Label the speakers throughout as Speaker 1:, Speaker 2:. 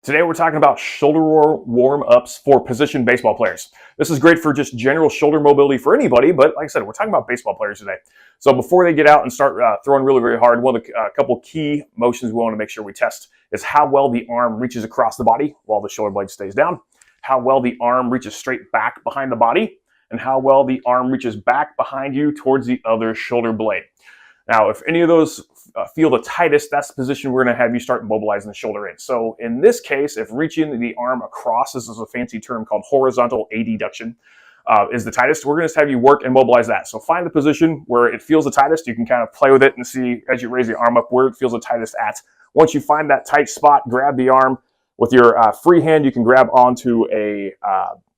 Speaker 1: Today we're talking about shoulder warm-ups for position baseball players. This is great for just general shoulder mobility for anybody, but like I said, we're talking about baseball players today. So before they get out and start throwing really, really hard, one of the couple key motions we want to make sure we test is how well the arm reaches across the body while the shoulder blade stays down, how well the arm reaches straight back behind the body, and how well the arm reaches back behind you towards the other shoulder blade. Now, if any of those feel the tightest, that's the position we're going to have you start mobilizing the shoulder in. So in this case, if reaching the arm across, this is a fancy term called horizontal adduction, is the tightest, we're going to have you work and mobilize that. So find the position where it feels the tightest. You can kind of play with it and see as you raise the arm up where it feels the tightest at. Once you find that tight spot, grab the arm. With your free hand, you can grab onto a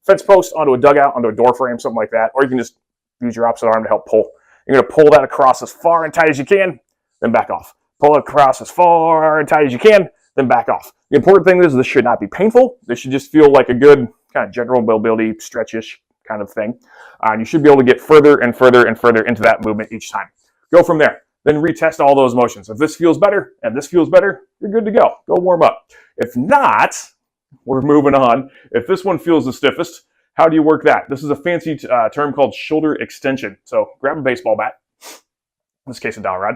Speaker 1: fence post, onto a dugout, onto a door frame, something like that, or you can just use your opposite arm to help pull. You're going to pull that across as far and tight as you can, then back off. Pull it across as far and tight as you can, then back off. The important thing is this should not be painful. This should just feel like a good kind of general mobility, stretch-ish kind of thing. And you should be able to get further and further and further into that movement each time. Go from there. Then retest all those motions. If this feels better and this feels better, you're good to go. Go warm up. If not, we're moving on. If this one feels the stiffest, how do you work that? This is a fancy term called shoulder extension. So grab a baseball bat, in this case a dowel rod,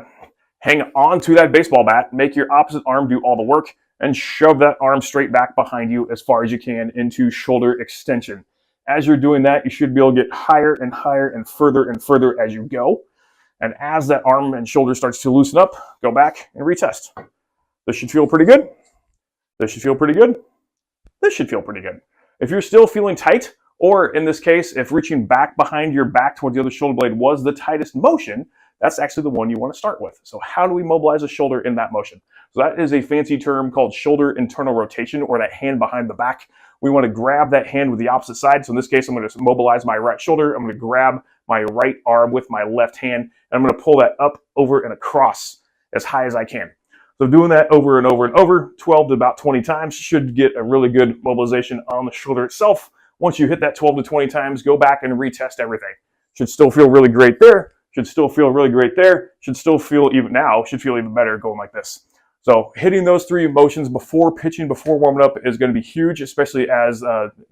Speaker 1: hang on to that baseball bat, make your opposite arm do all the work, and shove that arm straight back behind you as far as you can into shoulder extension. As you're doing that, you should be able to get higher and higher and further as you go. And as that arm and shoulder starts to loosen up, go back and retest. This should feel pretty good. This should feel pretty good. This should feel pretty good. If you're still feeling tight, or in this case, if reaching back behind your back towards the other shoulder blade was the tightest motion, that's actually the one you want to start with. So how do we mobilize the shoulder in that motion? So that is a fancy term called shoulder internal rotation, or that hand behind the back. We want to grab that hand with the opposite side. So in this case, I'm going to mobilize my right shoulder. I'm going to grab my right arm with my left hand, and I'm going to pull that up, over, and across as high as I can. So doing that over and over and over, 12 to about 20 times, should get a really good mobilization on the shoulder itself. Once you hit that 12 to 20 times, go back and retest everything. Should still feel really great there. Should still feel really great there. Should still feel even now, should feel even better going like this. So hitting those three motions before pitching, before warming up is going to be huge, especially as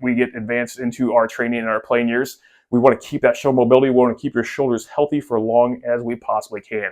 Speaker 1: we get advanced into our training and our playing years. We want to keep that shoulder mobility. We want to keep your shoulders healthy for as long as we possibly can.